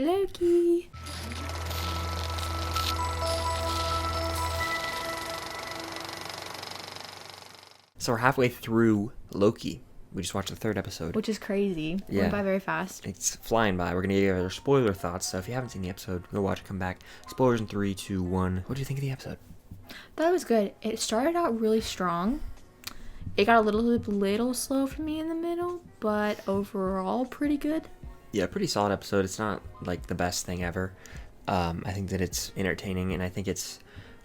Loki. So we're halfway through Loki. We just watched the third episode. Which is crazy. Yeah. Went by very fast. It's flying by. We're going to give our spoiler thoughts. So if you haven't seen the episode, go watch it, come back. Spoilers in 3, 2, 1. What do you think of the episode? That was good. It started out really strong. It got a little slow for me in the middle, but overall pretty good. Yeah, pretty solid episode. It's not like the best thing ever. I think that it's entertaining, and I think it's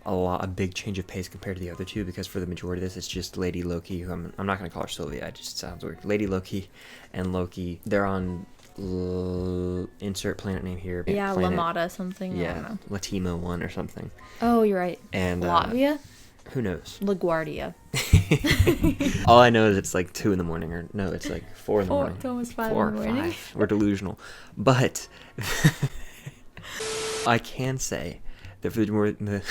a big change of pace compared to the other two, because for the majority of this, it's just Lady Loki, who I'm not going to call her Sophia, it just sounds weird. Lady Loki and Loki, they're on insert planet name here. Yeah, planet, Lamada something. Yeah, I don't know. Latimo 1 or something. Oh, you're right. And Latvia? Who knows? LaGuardia. All I know is it's like 2 in the morning, or no, it's like 4 in the morning. It's almost 5 4 in the or morning. 5. We're delusional. But I can say that for the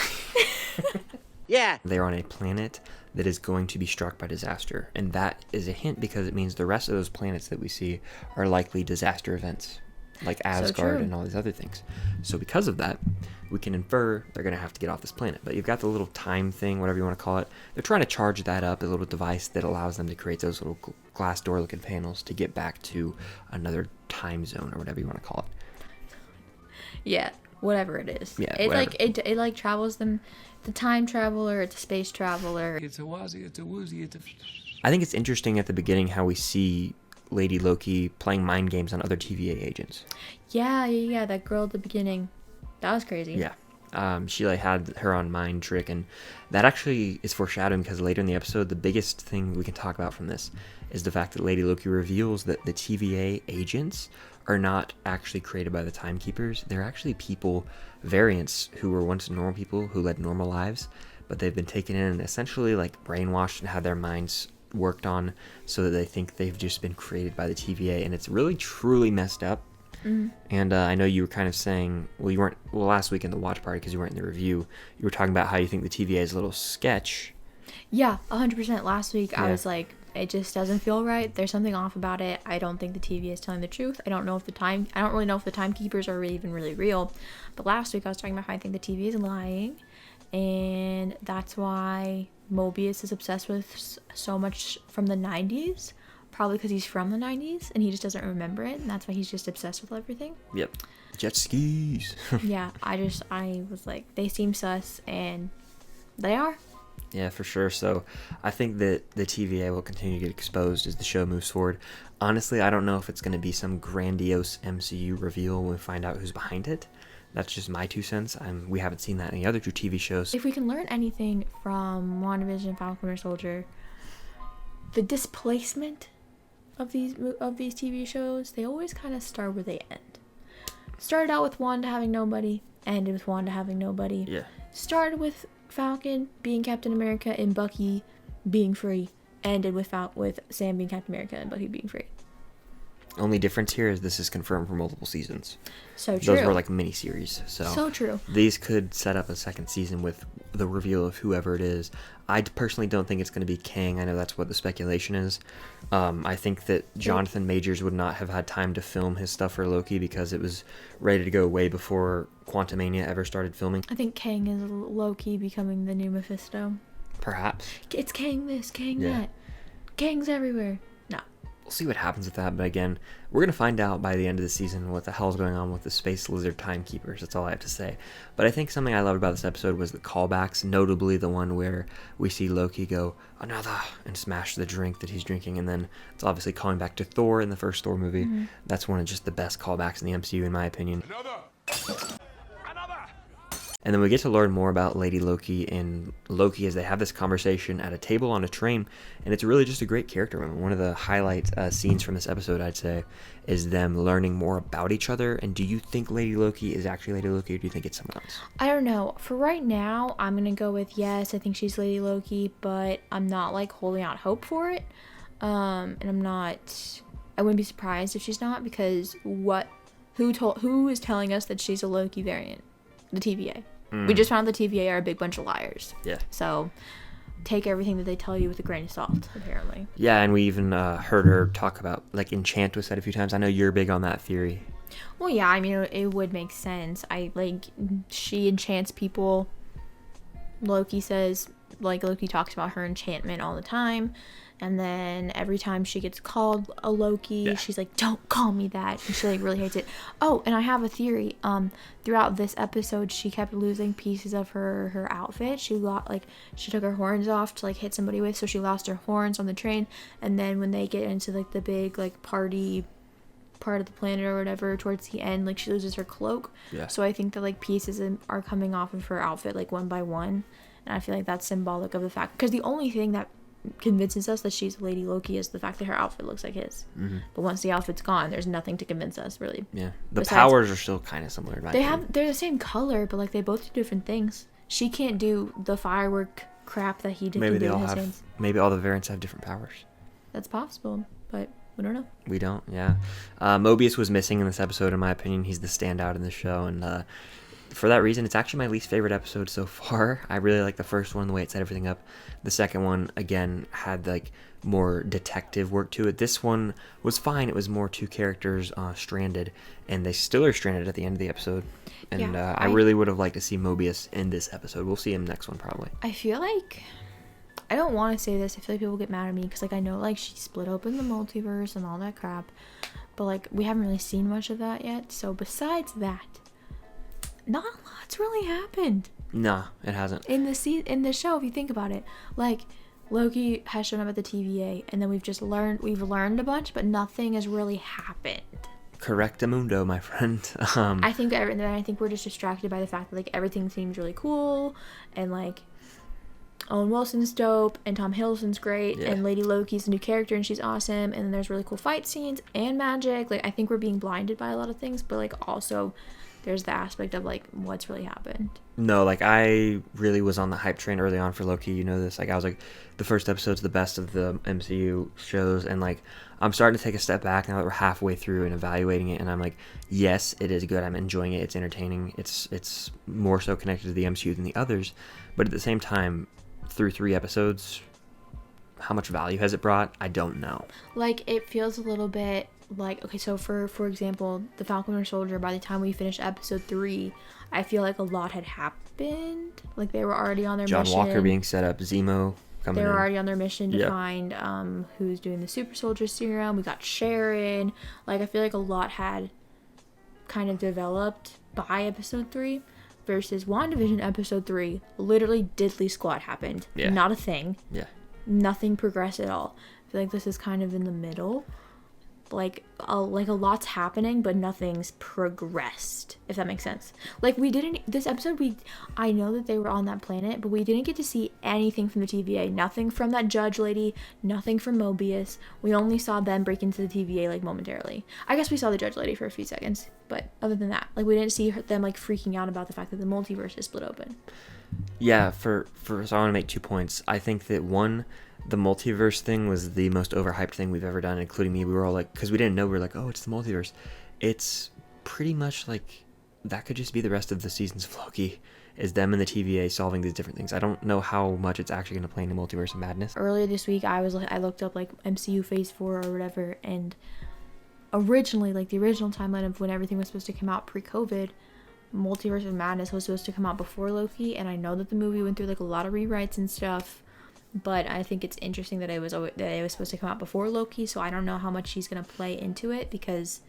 Yeah. they're on a planet that is going to be struck by disaster. And that is a hint, because it means the rest of those planets that we see are likely disaster events, like Asgard and all these other things. So because of that, we can infer they're going to have to get off this planet. But you've got the little time thing, whatever you want to call it. They're trying to charge that up, a little device that allows them to create those little glass door looking panels to get back to another time zone, or whatever you want to call it. Yeah, whatever it is. Yeah, it whatever. it like travels them, the time traveler, it's a space traveler. It's a wazzy, it's a woozy, it's a... I think it's interesting at the beginning how we see Lady Loki playing mind games on other TVA agents. Yeah, that girl at the beginning. That was crazy. Yeah. She had her on mind trick, and that actually is foreshadowing, because later in the episode, the biggest thing we can talk about from this is the fact that Lady Loki reveals that the TVA agents are not actually created by the Timekeepers. They're actually people, variants, who were once normal people who led normal lives, but they've been taken in and essentially like brainwashed and had their minds worked on so that they think they've just been created by the TVA, and it's really truly messed up. And I know you were kind of saying, you weren't last week in the watch party because you weren't in the review. You were talking about how you think the TVA is a little sketch. Yeah, 100%. Last week Yeah. I was like, it just doesn't feel right. There's something off about it. I don't think the TVA is telling the truth. I don't really know if the timekeepers are even really real. But last week I was talking about how I think the TVA is lying, and that's why Mobius is obsessed with so much from the 90s. Probably because he's from the 90s and he just doesn't remember it, and that's why he's just obsessed with everything. Yep. Jet skis. Yeah, I was like, they seem sus, and they are. Yeah, for sure. So I think that the TVA will continue to get exposed as the show moves forward. Honestly, I don't know if it's going to be some grandiose MCU reveal when we find out who's behind it. That's just my 2 cents. We haven't seen that in the other 2 TV shows. If we can learn anything from WandaVision and Falcon Winter Soldier, the displacement of these TV shows, they always kind of start where they end. Started out with Wanda having nobody, ended with Wanda having nobody. Yeah. Started with Falcon being Captain America and Bucky being free, ended with Sam being Captain America and Bucky being free. Only difference here is this is confirmed for multiple seasons. So true. Those were like mini-series. So true. These could set up a second season with the reveal of whoever it is. I personally don't think it's going to be Kang. I know that's what the speculation is. I think that Jonathan Majors would not have had time to film his stuff for Loki because it was ready to go way before Quantumania ever started filming. I think Kang is low-key becoming the new Mephisto. Perhaps. It's Kang this, Kang Yeah. that. Kang's everywhere. No. We'll see what happens with that, but again, we're going to find out by the end of the season what the hell's going on with the Space Lizard Timekeepers. That's all I have to say. But I think something I loved about this episode was the callbacks, notably the one where we see Loki go, another, and smash the drink that he's drinking, and then it's obviously calling back to Thor in the first Thor movie. That's one of just the best callbacks in the MCU, in my opinion. And then we get to learn more about Lady Loki and Loki as they have this conversation at a table on a train, and it's really just a great character moment. One of the highlight scenes from this episode, I'd say, is them learning more about each other. And do you think Lady Loki is actually Lady Loki, or do you think it's someone else? I don't know. For right now, I'm going to go with yes, I think she's Lady Loki, but I'm not like holding out hope for it. And I wouldn't be surprised if she's not, because who is telling us that she's a Loki variant? The TVA. We just found the TVA are a big bunch of liars. Yeah. So take everything that they tell you with a grain of salt, apparently. Yeah, and we even heard her talk about, like, Enchant was said a few times. I know you're big on that theory. Well, yeah, I mean, it would make sense. She enchants people. Loki says, like, Loki talks about her enchantment all the time. And then every time she gets called a Loki, she's like, don't call me that. And she, like, really hates it. Oh, and I have a theory. Throughout this episode, she kept losing pieces of her outfit. She took her horns off to, like, hit somebody with. So she lost her horns on the train. And then when they get into, like, the big, like, party part of the planet or whatever, towards the end, like, she loses her cloak. Yeah. So I think that, like, pieces are coming off of her outfit, like, one by one. And I feel like that's symbolic of the fact, because the only thing that convinces us that she's Lady Loki is the fact that her outfit looks like his. Mm-hmm. But once the outfit's gone, there's nothing to convince us, really. Yeah. The powers are still kind of similar. They're the same color, but, like, they both do different things. She can't do the firework crap that he did. Maybe maybe all the variants have different powers. That's possible, but we don't know. We don't, yeah. Mobius was missing in this episode, in my opinion. He's the standout in the show, and for that reason, it's actually my least favorite episode so far. I really like the first one, the way it set everything up. The second one, again, had, like, more detective work to it. This one was fine. It was more two characters stranded, and they still are stranded at the end of the episode. And I really would have liked to see Mobius in this episode. We'll see him next one, probably. I feel like, I don't want to say this. I feel like people get mad at me, because, like, I know, like, she split open the multiverse and all that crap, but, like, we haven't really seen much of that yet. So besides that, not a lot's really happened. No, it hasn't. In the show, if you think about it, like, Loki has shown up at the TVA, and then we've learned a bunch, but nothing has really happened. Correctamundo, my friend. I think we're just distracted by the fact that, like, everything seems really cool, and, like, Owen Wilson's dope, and Tom Hiddleston's great, and Lady Loki's a new character, and she's awesome, and then there's really cool fight scenes and magic. Like, I think we're being blinded by a lot of things, but, like, also there's the aspect of, like, what's really happened. No, like, I really was on the hype train early on for Loki. You know this. Like, I was like, the first episode's the best of the MCU shows, and, like, I'm starting to take a step back now that we're halfway through and evaluating it, and I'm like, yes, it is good. I'm enjoying it. It's entertaining. It's more so connected to the MCU than the others, but at the same time, through 3 episodes, how much value has it brought? I don't know. Like, it feels a little bit like, okay, so for example, the Falcon Winter Soldier, by the time we finished episode 3, I feel like a lot had happened. Like, they were already on their mission. John Walker being set up, Zemo coming in. They were already on their mission to find who's doing the super soldier serum. We got Sharon. Like, I feel like a lot had kind of developed by episode 3 versus WandaVision episode 3. Literally diddly squat happened. Yeah. Not a thing. Yeah. Nothing progressed at all. I feel like this is kind of in the middle. Like a lot's happening, but nothing's progressed, if that makes sense. Like, this episode, I know that they were on that planet, but we didn't get to see anything from the TVA. Nothing from that judge lady, nothing from Mobius. We only saw them break into the TVA, like, momentarily. I guess we saw the judge lady for a few seconds, but other than that, like, we didn't see them, like, freaking out about the fact that the multiverse is split open. Yeah, so I want to make 2 points. I think that, one, the multiverse thing was the most overhyped thing we've ever done, including me. We were all like, because we didn't know, we were like, oh, it's the multiverse. It's pretty much like, that could just be the rest of the seasons of Loki, is them and the TVA solving these different things. I don't know how much it's actually going to play into Multiverse of Madness. Earlier this week, I looked up, like, MCU Phase 4 or whatever, and originally, like, the original timeline of when everything was supposed to come out pre-COVID, Multiverse of Madness was supposed to come out before Loki, and I know that the movie went through, like, a lot of rewrites and stuff, but I think it's interesting that it was supposed to come out before Loki, so I don't know how much she's going to play into it, because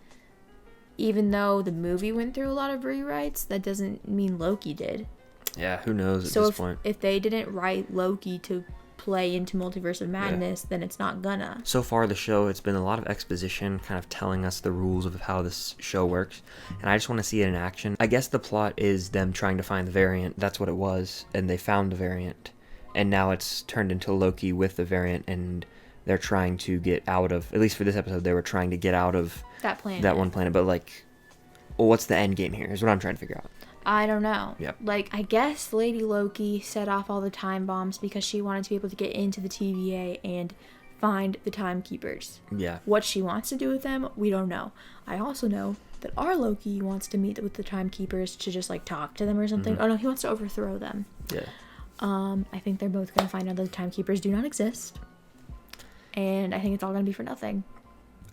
even though the movie went through a lot of rewrites, that doesn't mean Loki did. Yeah, who knows at this point. If they didn't write Loki to play into Multiverse of Madness, then it's not gonna. So far, the show, it's been a lot of exposition, kind of telling us the rules of how this show works, and I just want to see it in action. I guess the plot is them trying to find the variant. That's what it was, and they found the variant, and now it's turned into Loki with the variant, and they're trying to get out of, at least for this episode, they were trying to get out of that one planet, but, like, well, what's the end game here is what I'm trying to figure out. I don't know. Yep. Like, I guess Lady Loki set off all the time bombs because she wanted to be able to get into the TVA and find the timekeepers. Yeah. What she wants to do with them, we don't know. I also know that our Loki wants to meet with the timekeepers to just, like, talk to them or something. Mm-hmm. Oh, no, he wants to overthrow them. Yeah. I think they're both going to find out that the timekeepers do not exist. And I think it's all going to be for nothing.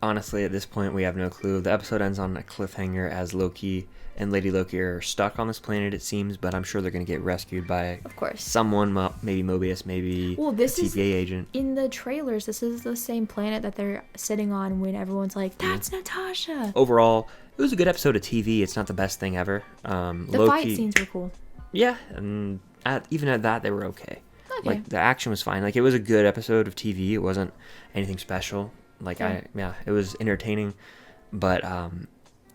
Honestly, at this point, we have no clue. The episode ends on a cliffhanger as Loki and Lady Loki are stuck on this planet, it seems, but I'm sure they're going to get rescued by Of course. someone, maybe Mobius, maybe Well, this a is TVA agent. in the trailers. This is the same planet that they're sitting on when everyone's like, "That's Natasha." Overall, it was a good episode of TV. It's not the best thing ever. The Loki, fight scenes were cool. yeah, and even at that, they were okay. Okay. Like, the action was fine. Like, it was a good episode of TV. It wasn't anything special. Like, Yeah. it was entertaining, but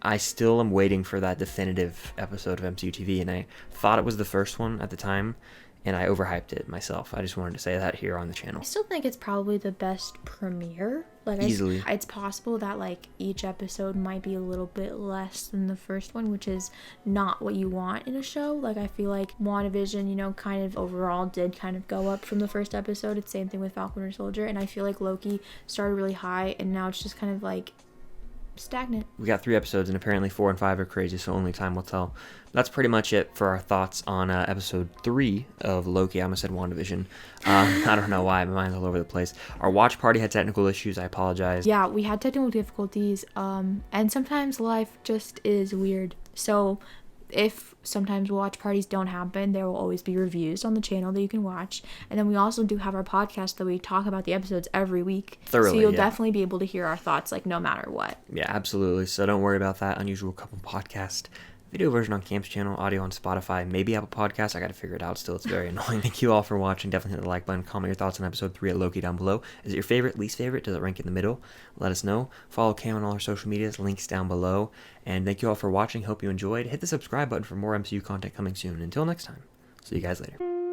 I still am waiting for that definitive episode of MCU TV, and I thought it was the first one at the time, and I overhyped it myself. I just wanted to say that here on the channel. I still think it's probably the best premiere. Like, Easily. It's possible that like each episode might be a little bit less than the first one, which is not what you want in a show. Like, I feel like WandaVision, you know, kind of overall did kind of go up from the first episode. It's the same thing with Falcon Winter Soldier, and I feel like Loki started really high, and now it's just kind of like stagnant. We got 3 episodes, and apparently 4 and 5 are crazy, so only time will tell. That's pretty much it for our thoughts on episode 3 of Loki. I almost said WandaVision. I don't know why. My mind's all over the place. Our watch party had technical issues. I apologize. Yeah, we had technical difficulties, and sometimes life just is weird. So if sometimes watch parties don't happen, there will always be reviews on the channel that you can watch. And then we also do have our podcast that we talk about the episodes every week. Thoroughly, so you'll yeah. definitely be able to hear our thoughts, like, no matter what. Yeah, absolutely. So don't worry about that. Unusual Couple podcast. Video version on Camp's channel, audio on Spotify, maybe Apple Podcasts. I got to figure it out still. It's very annoying. Thank you all for watching. Definitely hit the like button. Comment your thoughts on episode 3 at Loki down below. Is it your favorite, least favorite? Does it rank in the middle? Let us know. Follow Cam on all our social medias. Links down below. And thank you all for watching. Hope you enjoyed. Hit the subscribe button for more MCU content coming soon. Until next time. See you guys later.